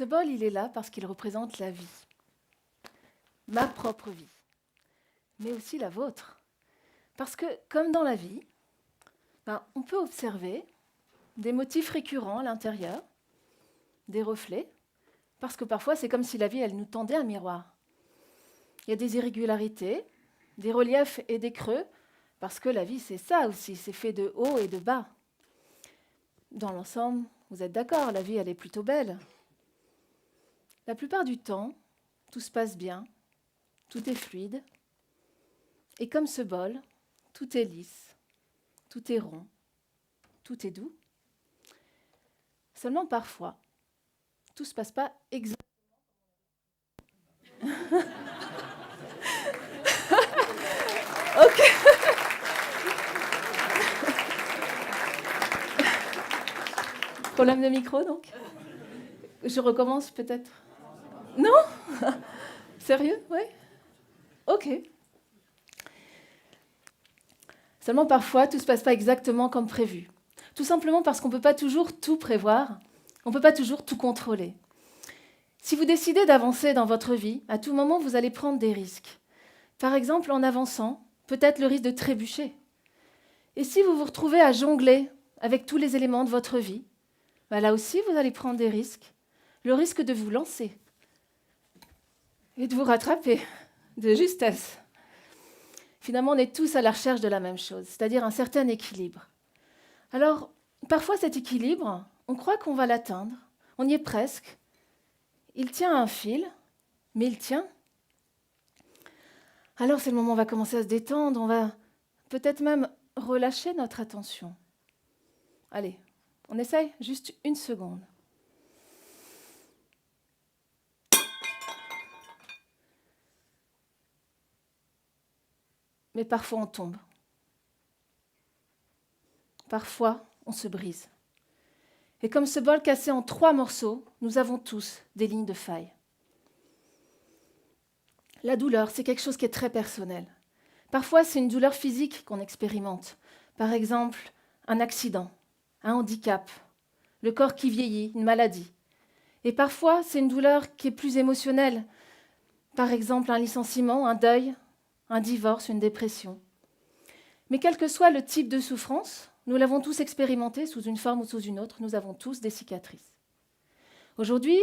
Ce bol, il est là parce qu'il représente la vie, ma propre vie, mais aussi la vôtre. Parce que, comme dans la vie, on peut observer des motifs récurrents à l'intérieur, des reflets, parce que parfois c'est comme si la vie, elle nous tendait un miroir. Il y a des irrégularités, des reliefs et des creux, parce que la vie, c'est ça aussi, c'est fait de haut et de bas. Dans l'ensemble, vous êtes d'accord, la vie, elle est plutôt belle. La plupart du temps, tout se passe bien, tout est fluide, et comme ce bol, tout est lisse, tout est rond, tout est doux. Seulement parfois, tout ne se passe pas exactement. Ok. Problème de micro, donc? Je recommence peut-être? Non? Sérieux? Oui? Ok. Seulement parfois, tout ne se passe pas exactement comme prévu. Tout simplement parce qu'on ne peut pas toujours tout prévoir, on ne peut pas toujours tout contrôler. Si vous décidez d'avancer dans votre vie, à tout moment, vous allez prendre des risques. Par exemple, en avançant, peut-être le risque de trébucher. Et si vous vous retrouvez à jongler avec tous les éléments de votre vie, là aussi, vous allez prendre des risques. Le risque de vous lancer et de vous rattraper de justesse. Finalement, on est tous à la recherche de la même chose, c'est-à-dire un certain équilibre. Alors, parfois, cet équilibre, on croit qu'on va l'atteindre, on y est presque. Il tient à un fil, mais il tient. Alors, c'est le moment où on va commencer à se détendre, on va peut-être même relâcher notre attention. Allez, on essaye juste une seconde. Mais parfois, on tombe. Parfois, on se brise. Et comme ce bol cassé en 3 morceaux, nous avons tous des lignes de faille. La douleur, c'est quelque chose qui est très personnel. Parfois, c'est une douleur physique qu'on expérimente. Par exemple, un accident, un handicap, le corps qui vieillit, une maladie. Et parfois, c'est une douleur qui est plus émotionnelle. Par exemple, un licenciement, un deuil, un divorce, une dépression. Mais quel que soit le type de souffrance, nous l'avons tous expérimenté sous une forme ou sous une autre, nous avons tous des cicatrices. Aujourd'hui,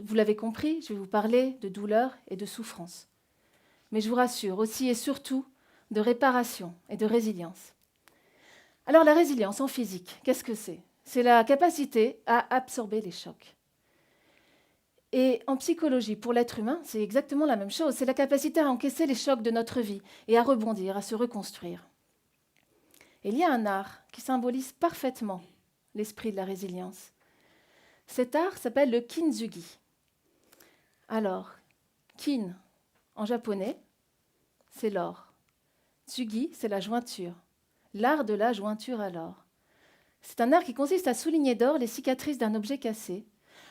vous l'avez compris, je vais vous parler de douleur et de souffrance. Mais je vous rassure aussi et surtout de réparation et de résilience. Alors la résilience en physique, qu'est-ce que c'est? C'est la capacité à absorber les chocs. Et en psychologie, pour l'être humain, c'est exactement la même chose. C'est la capacité à encaisser les chocs de notre vie et à rebondir, à se reconstruire. Et il y a un art qui symbolise parfaitement l'esprit de la résilience. Cet art s'appelle le kintsugi. Alors, kin, en japonais, c'est l'or. Tsugi, c'est la jointure. L'art de la jointure à l'or. C'est un art qui consiste à souligner d'or les cicatrices d'un objet cassé,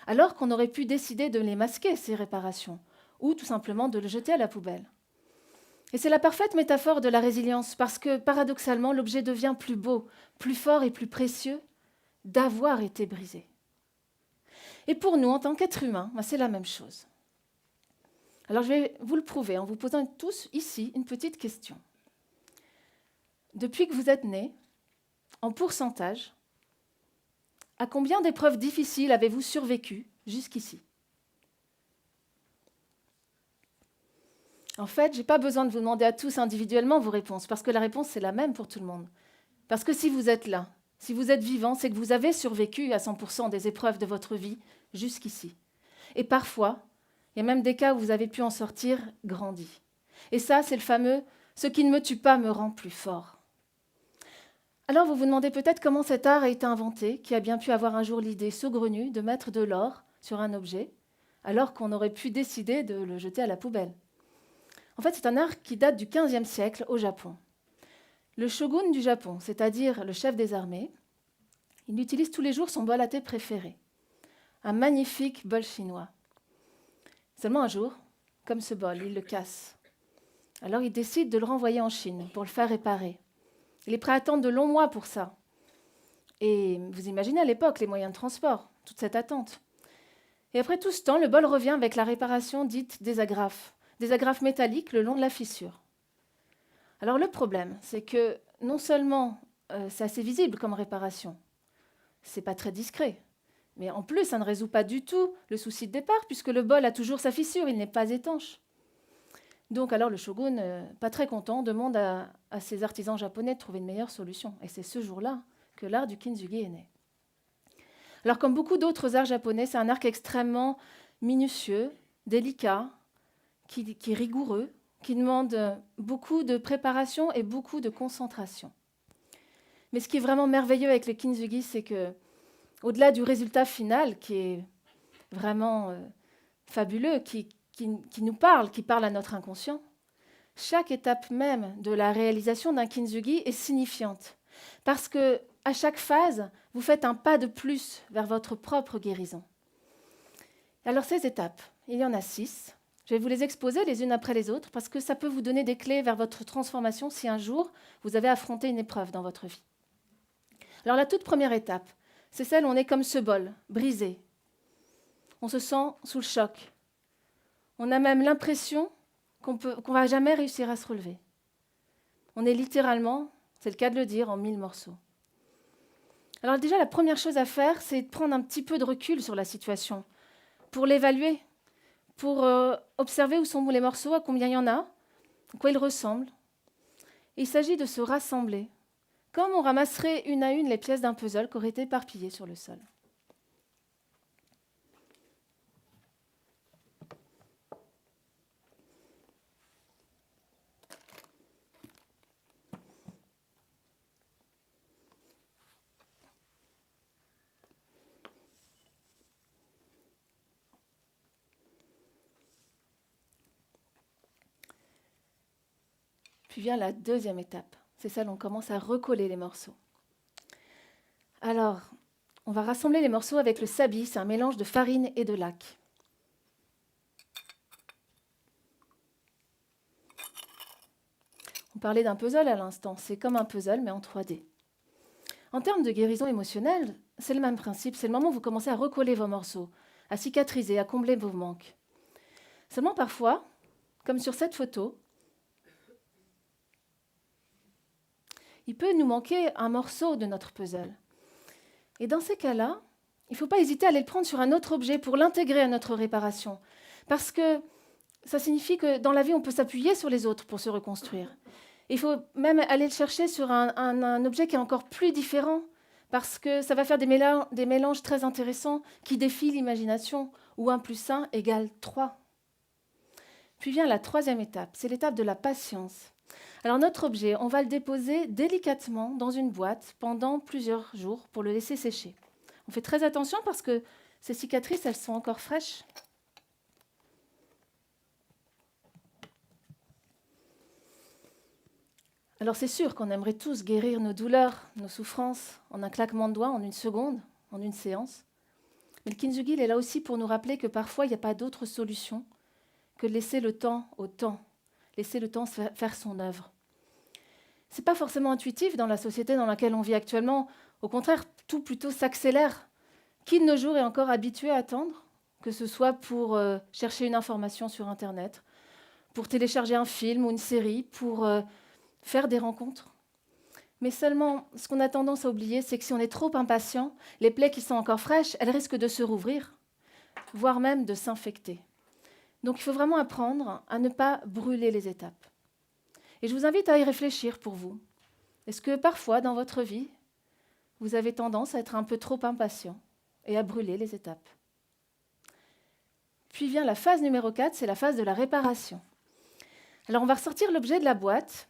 alors qu'on aurait pu décider de les masquer, ces réparations, ou tout simplement de le jeter à la poubelle. Et c'est la parfaite métaphore de la résilience, parce que, paradoxalement, l'objet devient plus beau, plus fort et plus précieux d'avoir été brisé. Et pour nous, en tant qu'êtres humains, c'est la même chose. Alors je vais vous le prouver en vous posant tous ici une petite question. Depuis que vous êtes nés, en pourcentage, à combien d'épreuves difficiles avez-vous survécu jusqu'ici? En fait, je n'ai pas besoin de vous demander à tous individuellement vos réponses, parce que la réponse, c'est la même pour tout le monde. Parce que si vous êtes là, si vous êtes vivant, c'est que vous avez survécu à 100% des épreuves de votre vie jusqu'ici. Et parfois, il y a même des cas où vous avez pu en sortir grandi. Et ça, c'est le fameux « ce qui ne me tue pas me rend plus fort ». Alors vous vous demandez peut-être comment cet art a été inventé, qui a bien pu avoir un jour l'idée saugrenue de mettre de l'or sur un objet, alors qu'on aurait pu décider de le jeter à la poubelle. En fait, c'est un art qui date du XVe siècle au Japon. Le shogun du Japon, c'est-à-dire le chef des armées, il utilise tous les jours son bol à thé préféré, un magnifique bol chinois. Seulement un jour, comme ce bol, il le casse. Alors il décide de le renvoyer en Chine pour le faire réparer. Il est prêt à attendre de longs mois pour ça. Et vous imaginez à l'époque les moyens de transport, toute cette attente. Et après tout ce temps, le bol revient avec la réparation dite des agrafes métalliques le long de la fissure. Alors le problème, c'est que non seulement c'est assez visible comme réparation, c'est pas très discret, mais en plus ça ne résout pas du tout le souci de départ puisque le bol a toujours sa fissure, il n'est pas étanche. Donc alors le shogun, pas très content, demande à ses artisans japonais de trouver une meilleure solution. Et c'est ce jour-là que l'art du kintsugi est né. Alors comme beaucoup d'autres arts japonais, c'est un art extrêmement minutieux, délicat, qui est rigoureux, qui demande beaucoup de préparation et beaucoup de concentration. Mais ce qui est vraiment merveilleux avec le kintsugi, c'est que, au-delà du résultat final, qui est vraiment fabuleux, qui nous parle, qui parle à notre inconscient, chaque étape même de la réalisation d'un kintsugi est signifiante. Parce que à chaque phase, vous faites un pas de plus vers votre propre guérison. Alors ces étapes, il y en a 6. Je vais vous les exposer les unes après les autres parce que ça peut vous donner des clés vers votre transformation si un jour vous avez affronté une épreuve dans votre vie. Alors la toute première étape, c'est celle où on est comme ce bol, brisé. On se sent sous le choc. On a même l'impression qu'on ne va jamais réussir à se relever. On est littéralement, c'est le cas de le dire, en 1000 morceaux. Alors déjà, la première chose à faire, c'est de prendre un petit peu de recul sur la situation, pour l'évaluer, pour observer où sont les morceaux, à combien il y en a, à quoi ils ressemblent. Et il s'agit de se rassembler, comme on ramasserait une à une les pièces d'un puzzle qui auraient été éparpillées sur le sol. Puis vient la deuxième étape. C'est celle où on commence à recoller les morceaux. Alors, on va rassembler les morceaux avec le sabi, c'est un mélange de farine et de laque. On parlait d'un puzzle à l'instant, c'est comme un puzzle mais en 3D. En termes de guérison émotionnelle, c'est le même principe, c'est le moment où vous commencez à recoller vos morceaux, à cicatriser, à combler vos manques. Seulement parfois, comme sur cette photo, il peut nous manquer un morceau de notre puzzle. Et dans ces cas-là, il ne faut pas hésiter à aller le prendre sur un autre objet pour l'intégrer à notre réparation. Parce que ça signifie que dans la vie, on peut s'appuyer sur les autres pour se reconstruire. Il faut même aller le chercher sur un objet qui est encore plus différent, parce que ça va faire des mélanges très intéressants qui défient l'imagination, où 1 + 1 = 3. Puis vient la troisième étape, c'est l'étape de la patience. Alors notre objet, on va le déposer délicatement dans une boîte pendant plusieurs jours pour le laisser sécher. On fait très attention parce que ces cicatrices, elles sont encore fraîches. Alors c'est sûr qu'on aimerait tous guérir nos douleurs, nos souffrances en un claquement de doigts, en 1 seconde, en une séance. Mais le kintsugi, il est là aussi pour nous rappeler que parfois, il n'y a pas d'autre solution que de laisser le temps au temps, laisser le temps faire son œuvre. Ce n'est pas forcément intuitif dans la société dans laquelle on vit actuellement. Au contraire, tout plutôt s'accélère. Qui de nos jours est encore habitué à attendre, que ce soit pour chercher une information sur Internet, pour télécharger un film ou une série, pour faire des rencontres. Mais seulement, ce qu'on a tendance à oublier, c'est que si on est trop impatient, les plaies qui sont encore fraîches, elles risquent de se rouvrir, voire même de s'infecter. Donc il faut vraiment apprendre à ne pas brûler les étapes. Et je vous invite à y réfléchir pour vous. Est-ce que parfois, dans votre vie, vous avez tendance à être un peu trop impatient et à brûler les étapes? Puis vient la phase numéro 4, c'est la phase de la réparation. Alors on va ressortir l'objet de la boîte,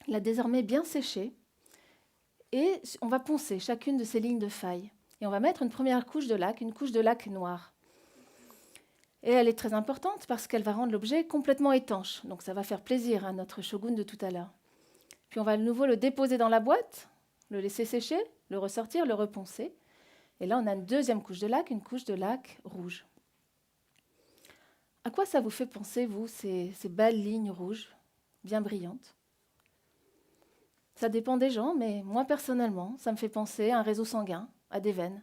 la désormais bien séchée, et on va poncer chacune de ces lignes de faille. Et on va mettre une première couche de laque, une couche de laque noire. Et elle est très importante parce qu'elle va rendre l'objet complètement étanche. Donc ça va faire plaisir à notre shogun de tout à l'heure. Puis on va de nouveau le déposer dans la boîte, le laisser sécher, le ressortir, le reponcer. Et là, on a une deuxième couche de laque, une couche de laque rouge. À quoi ça vous fait penser, vous, ces belles lignes rouges, bien brillantes? Ça dépend des gens, mais moi, personnellement, ça me fait penser à un réseau sanguin, à des veines.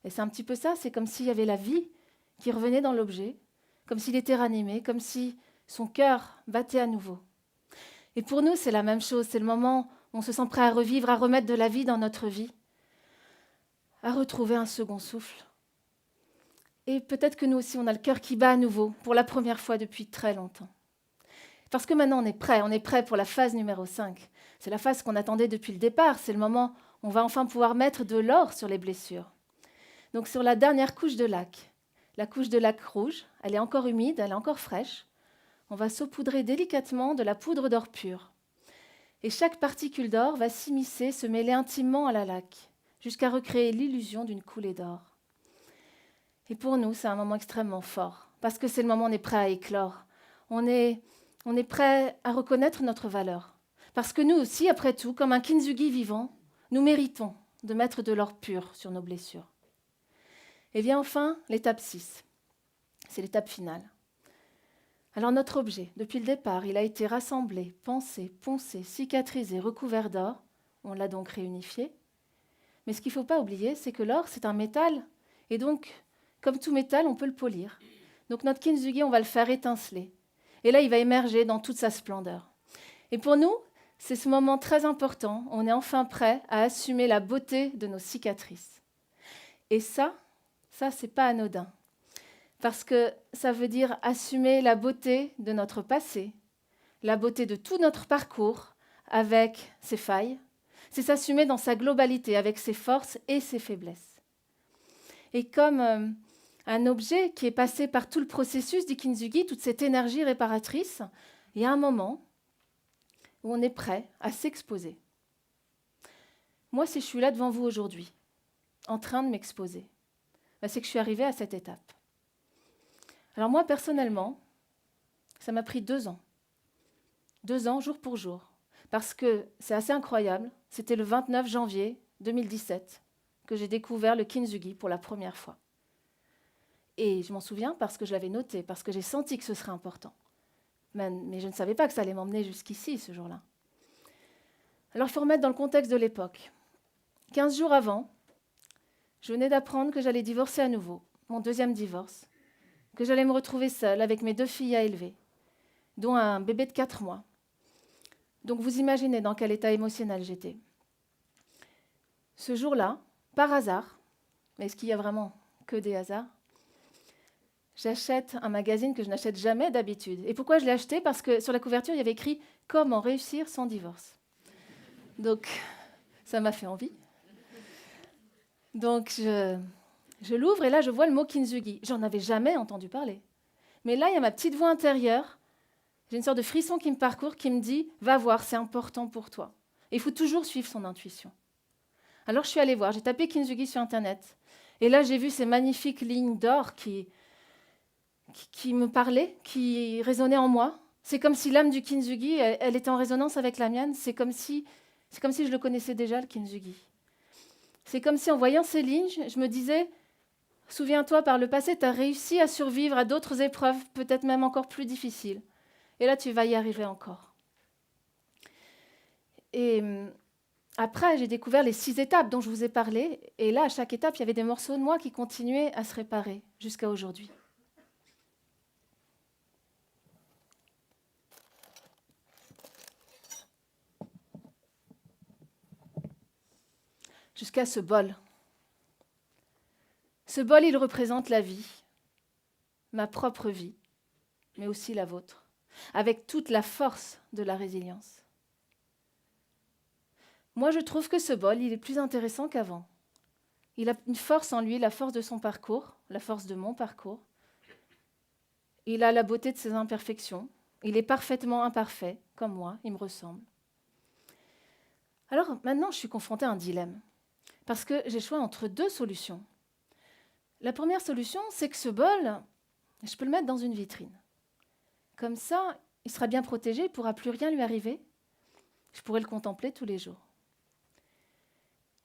Et c'est un petit peu ça, c'est comme s'il y avait la vie qui revenait dans l'objet, comme s'il était ranimé, comme si son cœur battait à nouveau. Et pour nous, c'est la même chose. C'est le moment où on se sent prêt à revivre, à remettre de la vie dans notre vie, à retrouver un second souffle. Et peut-être que nous aussi, on a le cœur qui bat à nouveau, pour la première fois depuis très longtemps. Parce que maintenant, on est prêt pour la phase numéro 5. C'est la phase qu'on attendait depuis le départ. C'est le moment où on va enfin pouvoir mettre de l'or sur les blessures. Donc sur la dernière couche de lac, la couche de lac rouge, elle est encore humide, elle est encore fraîche. On va saupoudrer délicatement de la poudre d'or pur. Et chaque particule d'or va s'immiscer, se mêler intimement à la laque, jusqu'à recréer l'illusion d'une coulée d'or. Et pour nous, c'est un moment extrêmement fort, parce que c'est le moment où on est prêt à éclore. On est prêt à reconnaître notre valeur. Parce que nous aussi, après tout, comme un kintsugi vivant, nous méritons de mettre de l'or pur sur nos blessures. Et vient enfin l'étape 6. C'est l'étape finale. Alors notre objet, depuis le départ, il a été rassemblé, pensé, poncé, cicatrisé, recouvert d'or. On l'a donc réunifié. Mais ce qu'il ne faut pas oublier, c'est que l'or, c'est un métal. Et donc, comme tout métal, on peut le polir. Donc notre kintsugi, on va le faire étinceler. Et là, il va émerger dans toute sa splendeur. Et pour nous, c'est ce moment très important. On est enfin prêt à assumer la beauté de nos cicatrices. Et ça, c'est pas anodin. Parce que ça veut dire assumer la beauté de notre passé, la beauté de tout notre parcours avec ses failles. C'est s'assumer dans sa globalité, avec ses forces et ses faiblesses. Et comme un objet qui est passé par tout le processus du kintsugi, toute cette énergie réparatrice, il y a un moment où on est prêt à s'exposer. Moi, si je suis là devant vous aujourd'hui, en train de m'exposer, c'est que je suis arrivée à cette étape. Alors moi, personnellement, ça m'a pris 2 ans. 2 ans, jour pour jour. Parce que c'est assez incroyable, c'était le 29 janvier 2017 que j'ai découvert le kintsugi pour la première fois. Et je m'en souviens parce que je l'avais noté, parce que j'ai senti que ce serait important. Mais je ne savais pas que ça allait m'emmener jusqu'ici, ce jour-là. Alors, il faut remettre dans le contexte de l'époque. 15 jours avant, je venais d'apprendre que j'allais divorcer à nouveau, mon 2e divorce, que j'allais me retrouver seule avec mes 2 filles à élever, dont un bébé de 4 mois. Donc, vous imaginez dans quel état émotionnel j'étais. Ce jour-là, par hasard, mais est-ce qu'il y a vraiment que des hasards ? J'achète un magazine que je n'achète jamais d'habitude. Et pourquoi je l'ai acheté ? Parce que sur la couverture, il y avait écrit « Comment réussir sans divorce ». Donc, ça m'a fait envie. Donc, je l'ouvre et là, je vois le mot kintsugi. J'en avais jamais entendu parler. Mais là, il y a ma petite voix intérieure. J'ai une sorte de frisson qui me parcourt, qui me dit « Va voir, c'est important pour toi ». Et il faut toujours suivre son intuition. Alors, je suis allée voir. J'ai tapé kintsugi sur Internet. Et là, j'ai vu ces magnifiques lignes d'or qui me parlaient, qui résonnaient en moi. C'est comme si l'âme du kintsugi, elle était en résonance avec la mienne. C'est comme si je le connaissais déjà, le kintsugi. C'est comme si en voyant ces lignes, je me disais, souviens-toi, par le passé, tu as réussi à survivre à d'autres épreuves, peut-être même encore plus difficiles. Et là, tu vas y arriver encore. Et après, j'ai découvert les 6 étapes dont je vous ai parlé. Et là, à chaque étape, il y avait des morceaux de moi qui continuaient à se réparer jusqu'à aujourd'hui. Jusqu'à ce bol. Ce bol, il représente la vie, ma propre vie, mais aussi la vôtre, avec toute la force de la résilience. Moi, je trouve que ce bol, il est plus intéressant qu'avant. Il a une force en lui, la force de son parcours, la force de mon parcours. Il a la beauté de ses imperfections. Il est parfaitement imparfait, comme moi, il me ressemble. Alors maintenant, je suis confrontée à un dilemme, parce que j'ai le choix entre 2 solutions. La première solution, c'est que ce bol, je peux le mettre dans une vitrine. Comme ça, il sera bien protégé, il ne pourra plus rien lui arriver. Je pourrai le contempler tous les jours.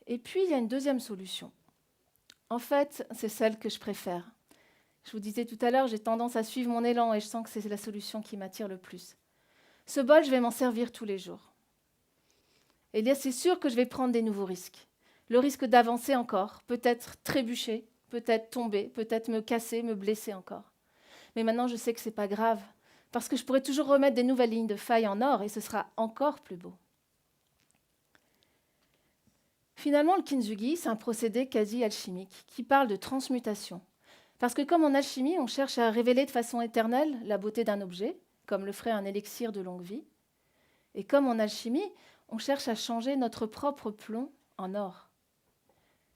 Et puis, il y a une 2e solution. En fait, c'est celle que je préfère. Je vous disais tout à l'heure, j'ai tendance à suivre mon élan et je sens que c'est la solution qui m'attire le plus. Ce bol, je vais m'en servir tous les jours. Et bien, c'est sûr que je vais prendre des nouveaux risques. Le risque d'avancer encore, peut-être trébucher, peut-être tomber, peut-être me casser, me blesser encore. Mais maintenant, je sais que ce n'est pas grave, parce que je pourrai toujours remettre des nouvelles lignes de faille en or et ce sera encore plus beau. Finalement, le kintsugi, c'est un procédé quasi alchimique qui parle de transmutation. Parce que comme en alchimie, on cherche à révéler de façon éternelle la beauté d'un objet, comme le ferait un élixir de longue vie, et comme en alchimie, on cherche à changer notre propre plomb en or.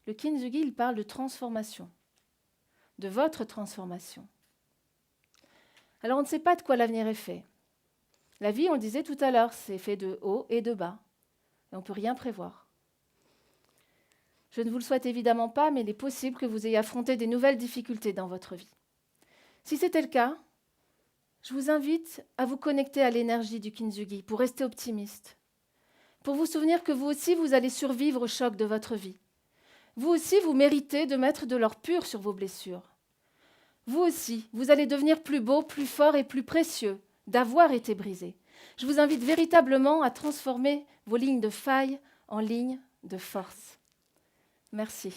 Le kintsugi, il parle de transformation, de votre transformation. Alors on ne sait pas de quoi l'avenir est fait. La vie, on le disait tout à l'heure, c'est fait de haut et de bas, et on ne peut rien prévoir. Je ne vous le souhaite évidemment pas, mais il est possible que vous ayez affronté des nouvelles difficultés dans votre vie. Si c'était le cas, je vous invite à vous connecter à l'énergie du kintsugi pour rester optimiste, pour vous souvenir que vous aussi, vous allez survivre au choc de votre vie. Vous aussi, vous méritez de mettre de l'or pur sur vos blessures. Vous aussi, vous allez devenir plus beau, plus fort et plus précieux d'avoir été brisé. Je vous invite véritablement à transformer vos lignes de faille en lignes de force. Merci.